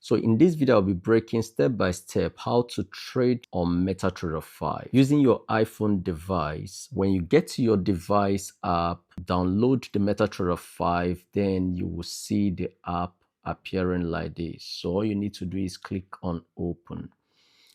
So in this video, I'll be breaking step by step how to trade on MetaTrader 5 using your iPhone device. When you get to your device app, download the MetaTrader 5, then you will see the app appearing like this. So all you need to do is click on open.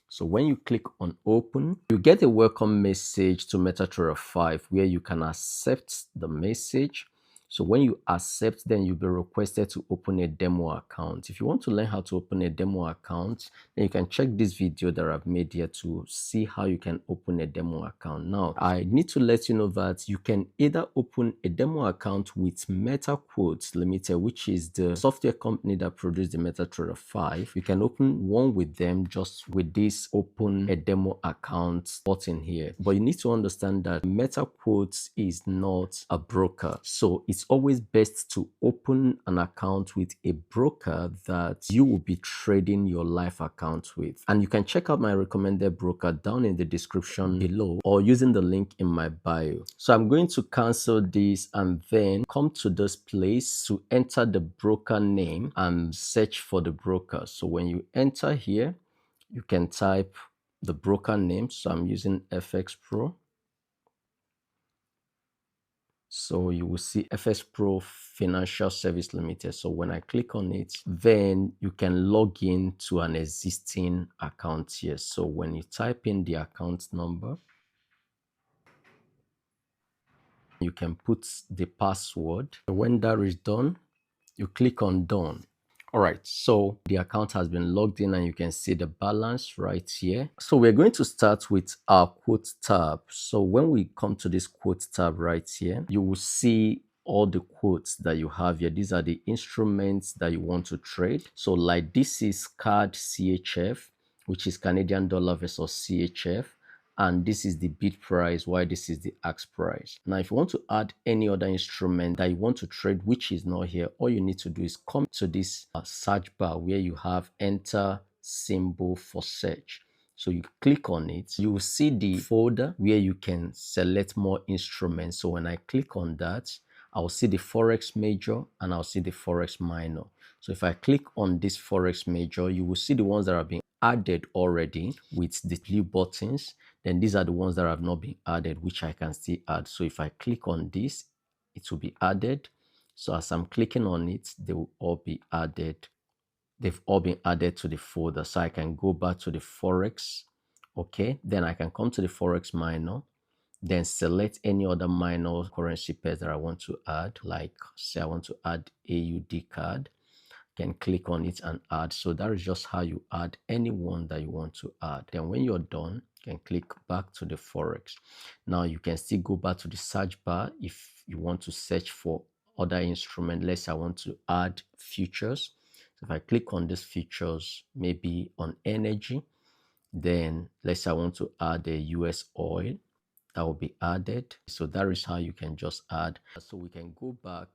So when you click on open, you get a welcome message to MetaTrader 5 where you can accept the message. So when you accept, then you'll be requested to open a demo account. If you want to learn how to open a demo account, then you can check this video that I've made here to see how you can open a demo account. Now, I need to let you know that you can either open a demo account with MetaQuotes Limited, which is the software company that produced the MetaTrader 5. You can open one with them just with this open a demo account button here. But you need to understand that MetaQuotes is not a broker. So it's always best to open an account with a broker that you will be trading your live account with. And you can check out my recommended broker down in the description below or using the link in my bio. So I'm going to cancel this and then come to this place to enter the broker name and search for the broker. So when you enter here, you can type the broker name. So I'm using FX Pro. So you will see FX Pro Financial Service Limited. So when I click on it, then you can log in to an existing account here. So when you type in the account number, you can put the password. When that is done, you click on done. All right, so the account has been logged in and you can see the balance right here. So we're going to start with our quote tab. So when we come to this quote tab right here, you will see all the quotes that you have here. These are the instruments that you want to trade. So like this is CAD CHF, which is Canadian dollar versus CHF. And this is the bid price, while this is the ask price. Now, if you want to add any other instrument that you want to trade, which is not here, all you need to do is come to this search bar where you have enter symbol for search. So you click on it, you will see the folder where you can select more instruments. So when I click on that, I'll see the Forex major and I'll see the Forex minor. So if I click on this Forex major, you will see the ones that have been added already with the blue buttons. Then these are the ones that have not been added, which I can still add. So if I click on this, it will be added. So as I'm clicking on it, they will all be added. They've all been added to the folder. So I can go back to the Forex. Okay, then I can come to the Forex minor, then select any other minor currency pairs that I want to add. Like say I want to add AUD card. Can click on it and add. So that is just how you add anyone that you want to add. Then when you're done, you can click back to the Forex. Now you can still go back to the search bar if you want to search for other instrument. Let's say I want to add futures. So if I click on these futures, maybe on energy, then let's say I want to add a US oil, that will be added. So that is how you can just add. So we can go back.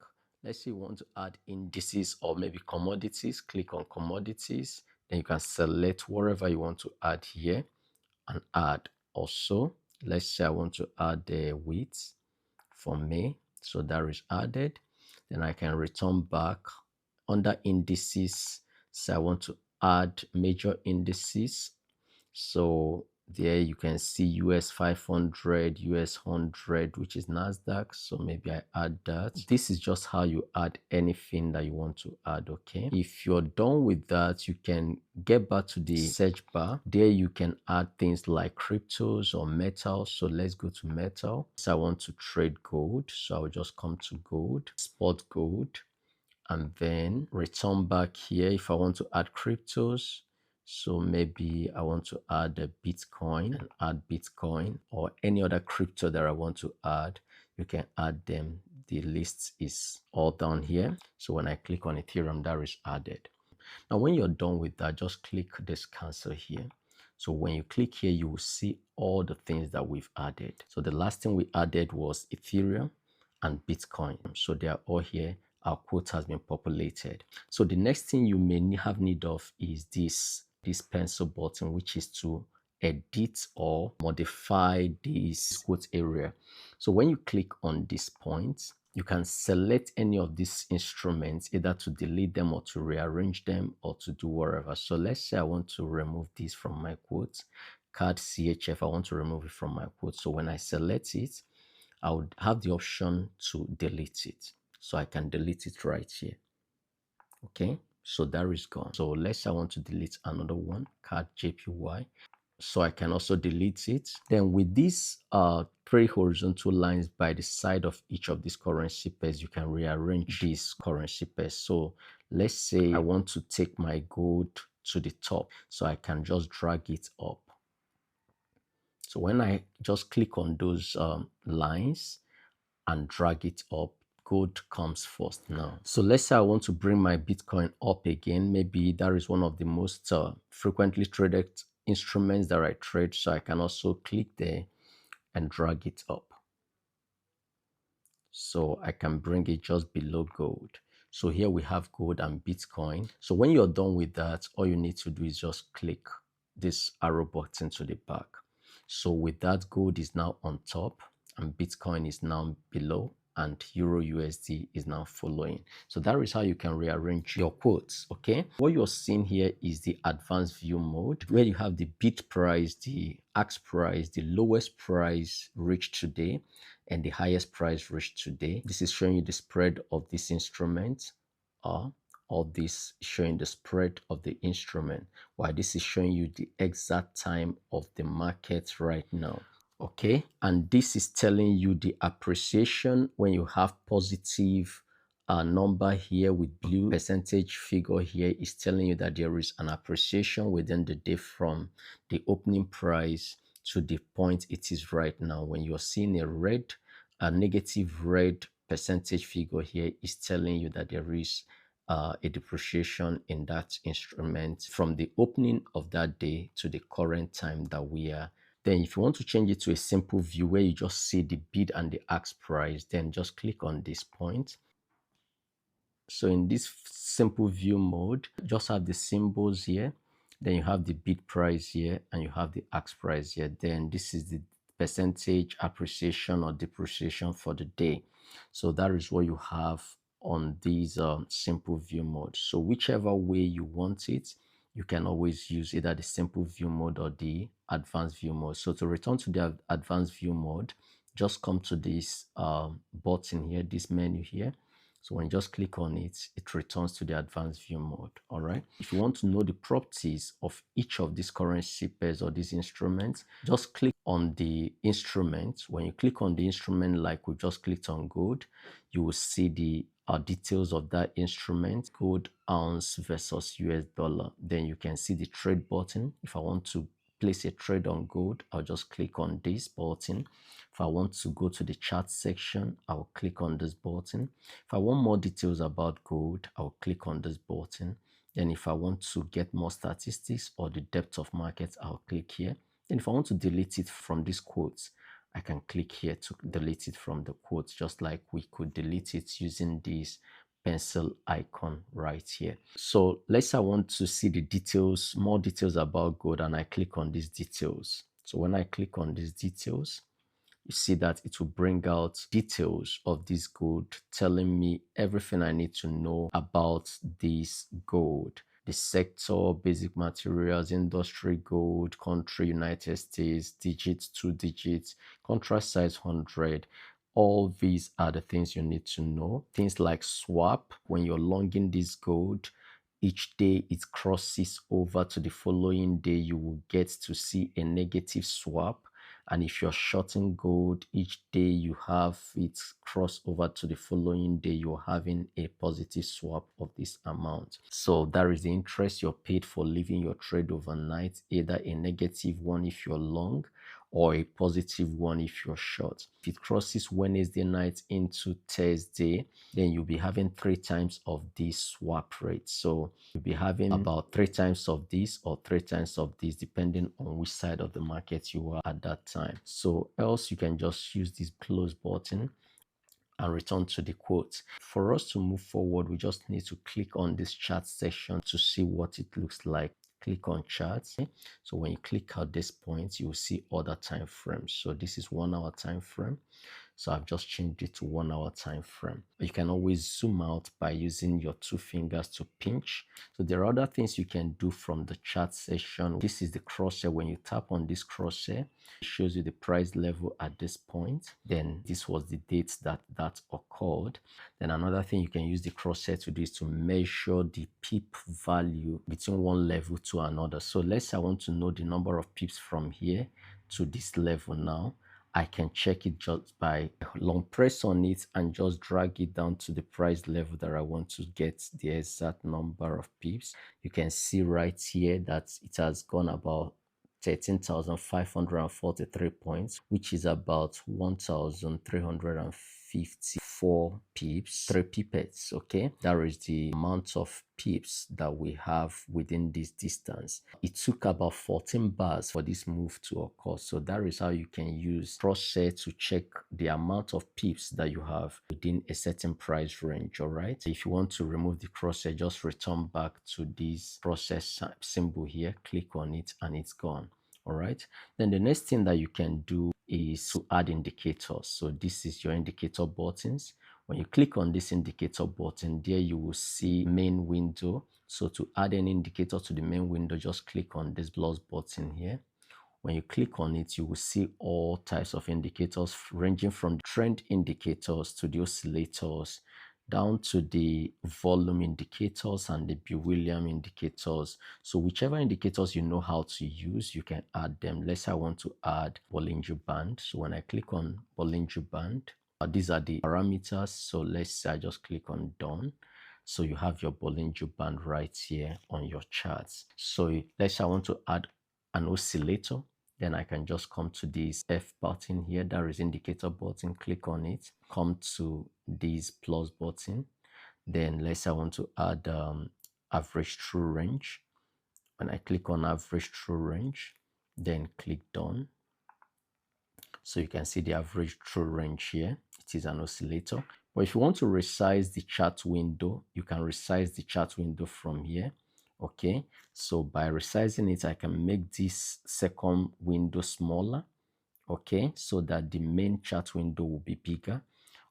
Let's say you want to add indices or maybe commodities. Click on commodities. Then you can select whatever you want to add here and add. Also, let's say I want to add the wheat for May. So that is added. Then I can return back under indices. So I want to add major indices. So there you can see US 500, US 100, which is NASDAQ. So maybe I add that. This is just how you add anything that you want to add, okay? If you're done with that, you can get back to the search bar. There you can add things like cryptos or metals. So let's go to metal. So I want to trade gold. So I'll just come to gold, spot gold, and then return back here if I want to add cryptos. So maybe I want to add a Bitcoin and add Bitcoin or any other crypto that I want to add. You can add them. The list is all down here. So when I click on Ethereum, that is added. Now, when you're done with that, just click this cancel here. So when you click here, you will see all the things that we've added. So the last thing we added was Ethereum and Bitcoin. So they are all here. Our quote has been populated. So the next thing you may have need of is this pencil button, which is to edit or modify this quote area. So when you click on this point, you can select any of these instruments, either to delete them or to rearrange them or to do whatever. So let's say I want to remove this from my quotes. Card CHF, I want to remove it from my quotes. So when I select it, I would have the option to delete it. So I can delete it right here. Okay, so that is gone. So let's say I want to delete another one, card JPY. So I can also delete it. Then with these three horizontal lines by the side of each of these currency pairs, you can rearrange these currency pairs. So let's say I want to take my gold to the top, so I can just drag it up. So when I just click on those lines and drag it up, gold comes first now. So let's say I want to bring my Bitcoin up again. Maybe that is one of the most frequently traded instruments that I trade. So I can also click there and drag it up. So I can bring it just below gold. So here we have gold and Bitcoin. So when you're done with that, all you need to do is just click this arrow button to the back. So with that, gold is now on top and Bitcoin is now below, and Euro USD is now following. So that is how you can rearrange your quotes. Okay, what you're seeing here is the advanced view mode, where you have the bid price, the ask price, the lowest price reached today, and the highest price reached today. This is showing you the spread of this instrument, or this showing the spread of the instrument, while this is showing you the exact time of the market right now. Okay, and this is telling you the appreciation when you have positive number here with blue percentage figure here is telling you that there is an appreciation within the day from the opening price to the point it is right now. When you're seeing a negative red percentage figure here is telling you that there is a depreciation in that instrument from the opening of that day to the current time that we are. Then if you want to change it to a simple view where you just see the bid and the ask price, then just click on this point. So in this simple view mode, just have the symbols here, then you have the bid price here, and you have the ask price here. Then this is the percentage appreciation or depreciation for the day. So that is what you have on these simple view mode. So whichever way you want it, you can always use either the simple view mode or the advanced view mode. So to return to the advanced view mode, just come to this button here, this menu here. So when you just click on it, it returns to the advanced view mode. All right. If you want to know the properties of each of these currency pairs or these instruments, just click on the instrument. When you click on the instrument, like we just clicked on gold, you will see the details of that instrument, gold ounce versus US dollar. Then you can see the trade button. If I want to place a trade on gold, I'll just click on this button. If I want to go to the chart section, I'll click on this button. If I want more details about gold, I'll click on this button. Then if I want to get more statistics or the depth of market, I'll click here. Then if I want to delete it from these quotes, I can click here to delete it from the quotes, just like we could delete it using this pencil icon right here. So let's say I want to see the details, more details about gold, and I click on these details. So when I click on these details, you see that it will bring out details of this gold, telling me everything I need to know about this gold. The sector, basic materials, industry, gold, country, United States, digits, 2 digits, contract size 100. All these are the things you need to know. Things like swap, when you're longing this gold, each day it crosses over to the following day, you will get to see a negative swap. And if you're shorting gold, each day you have it cross over to the following day, you're having a positive swap of this amount. So that is the interest you're paid for leaving your trade overnight, either a negative one if you're long or a positive one if you're short. If it crosses Wednesday night into Thursday, then you'll be having 3 times of this swap rate. So you'll be having about 3 times of this or 3 times of this, depending on which side of the market you are at that time. So else you can just use this close button and return to the quote. For us to move forward, we just need to click on this chart section to see what it looks like. Click on charts. So when you click at this point, you will see other time frames. So this is 1 hour time frame. So I've just changed it to 1 hour time frame. You can always zoom out by using your 2 fingers to pinch. So there are other things you can do from the chart section. This is the crosshair. When you tap on this crosshair, it shows you the price level at this point. Then this was the date that occurred. Then another thing you can use the crosshair to do is to measure the pip value between one level to another. So let's say I want to know the number of pips from here to this level now. I can check it just by long press on it and just drag it down to the price level that I want to get the exact number of pips. You can see right here that it has gone about 13,543 points, which is about 1,354 pips, 3 pipettes. Okay, that is the amount of pips that we have within this distance. It took about 14 bars for this move to occur. So that is how you can use crosshair to check the amount of pips that you have within a certain price range. All right, if you want to remove the crosshair, just return back to this crosshair symbol here, click on it, and it's gone. All right, then the next thing that you can do is to add indicators. So this is your indicator buttons. When you click on this indicator button, there you will see main window. So to add an indicator to the main window, just click on this plus button here. When you click on it, you will see all types of indicators ranging from trend indicators to the oscillators, down to the volume indicators and the Boolean indicators. So whichever indicators you know how to use, you can add them. Let's say I want to add Bollinger Band. So when I click on Bollinger Band, these are the parameters. So let's say I just click on done. So you have your Bollinger Band right here on your charts. So let's say I want to add an oscillator. Then I can just come to this F button here, that is indicator button, click on it, come to this plus button. Then let's say I want to add average true range. When I click on average true range, then click done. So you can see the average true range here. It is an oscillator. But if you want to resize the chart window, you can resize the chart window from here. Okay, so by resizing it, I can make this second window smaller. Okay, so that the main chart window will be bigger,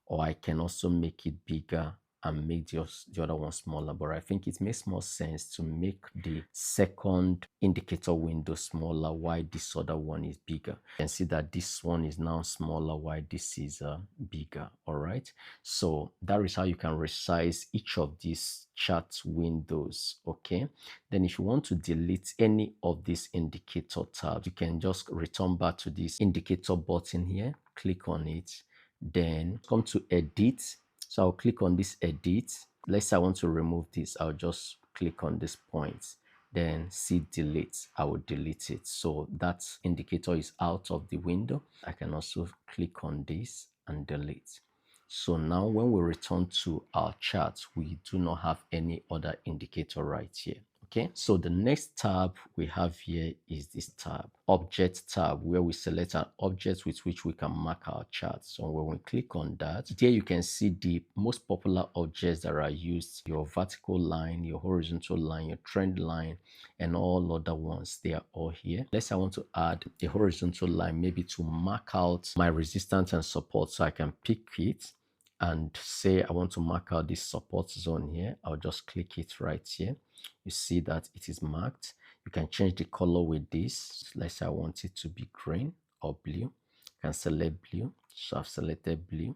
or I can also make it bigger and make the other one smaller. But I think it makes more sense to make the second indicator window smaller while this other one is bigger. You can see that this one is now smaller while this is bigger. All right, so that is how you can resize each of these chart windows. Okay, then if you want to delete any of these indicator tabs, you can just return back to this indicator button here, click on it, then come to edit. So I'll click on this edit. Let's say I want to remove this, I'll just click on this point, then see delete. I will delete it. So that indicator is out of the window. I can also click on this and delete. So now when we return to our chart, we do not have any other indicator right here. Okay, so the next tab we have here is this tab, object tab, where we select an object with which we can mark our chart. So when we click on that, there you can see the most popular objects that are used, your vertical line, your horizontal line, your trend line, and all other ones. They are all here. Let's say I want to add a horizontal line, maybe to mark out my resistance and support. So I can pick it and say I want to mark out this support zone here. I'll just click it right here. You see that it is marked. You can change the color with this. Let's say I want it to be green or blue. You can select blue. So I've selected blue.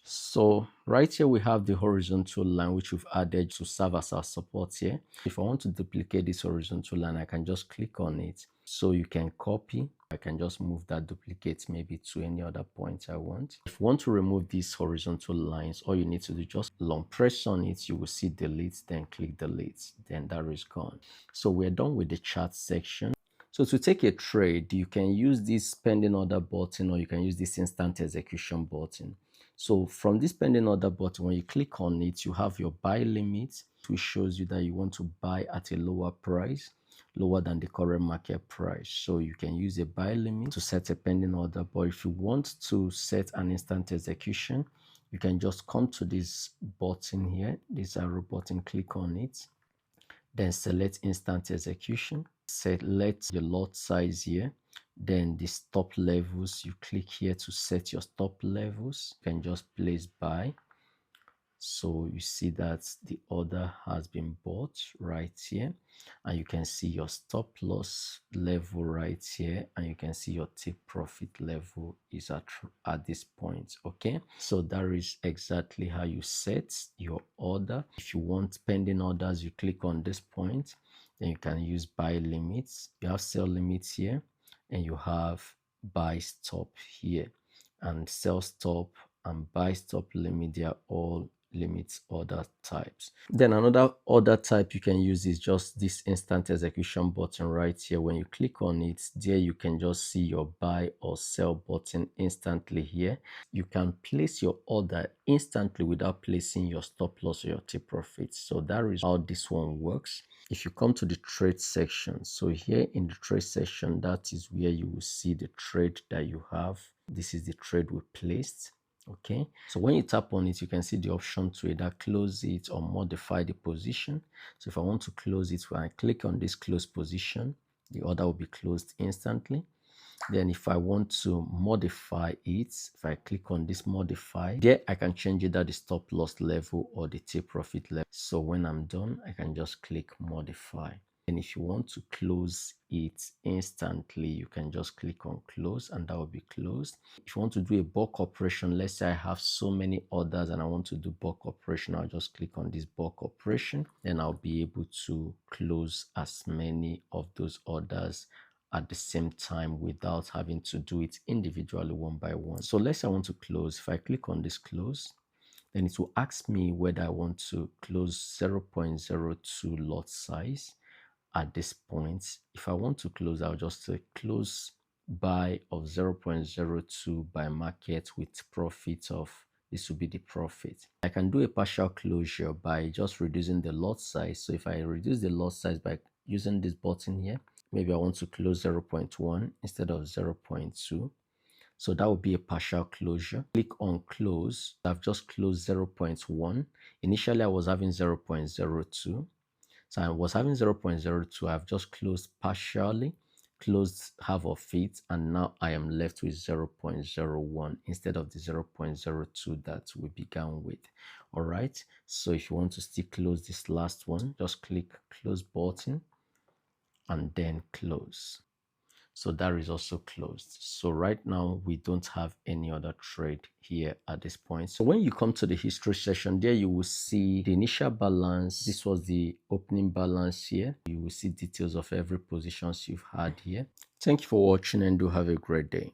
So right here we have the horizontal line which we've added to serve as our support here. If I want to duplicate this horizontal line, I can just click on it. So you can copy. I can just move that duplicate maybe to any other point I want. If you want to remove these horizontal lines, all you need to do, just long press on it, you will see delete, then click delete, then that is gone. So we're done with the chart section. So to take a trade, you can use this pending order button, or you can use this instant execution button. So from this pending order button, when you click on it, you have your buy limit, which shows you that you want to buy at a lower price, lower than the current market price. So you can use a buy limit to set a pending order. But if you want to set an instant execution, you can just come to this button here, this arrow button, click on it, then select instant execution, select your lot size here. Then the stop levels, you click here to set your stop levels. You can just place buy. So you see that the order has been bought right here, and you can see your stop loss level right here, and you can see your take profit level is at this point. Okay, so that is exactly how you set your order. If you want pending orders, you click on this point, then you can use buy limits. You have sell limits here, and you have buy stop here, and sell stop and buy stop limit, they are all limits order types. Then another order type you can use is just this instant execution button right here. When you click on it, there you can just see your buy or sell button instantly here. You can place your order instantly without placing your stop loss or your take profit. So that is how this one works. If you come to the trade section, so here in the trade section, that is where you will see the trade that you have. This is the trade we placed. Okay, so when you tap on it, you can see the option to either close it or modify the position. So if I want to close it, when I click on this close position, the order will be closed instantly. Then if I want to modify it, if I click on this modify, there I can change either the stop loss level or the take profit level. So when I'm done, I can just click modify. And if you want to close it instantly, you can just click on close, and that will be closed. If you want to do a bulk operation, let's say I have so many orders and I want to do bulk operation, I'll just click on this bulk operation. Then I'll be able to close as many of those orders at the same time without having to do it individually one by one. So let's say I want to close. If I click on this close, then it will ask me whether I want to close 0.02 lot size at this point. If I want to close, I'll just say close buy of 0.02 by market with profit of, this will be the profit. I can do a partial closure by just reducing the lot size. So if I reduce the lot size by using this button here, maybe I want to close 0.1 instead of 0.2. So that would be a partial closure. Click on close. I've just closed 0.1. Initially, I was having 0.02. So I was having 0.02. I've just closed partially, closed half of it, and now I am left with 0.01 instead of the 0.02 that we began with. All right. So if you want to still close this last one, just click close button and then close. So that is also closed. So right now we don't have any other trade here at this point. So when you come to the history section, there you will see the initial balance. This was the opening balance here. You will see details of every positions you've had here. Thank you for watching, and do have a great day.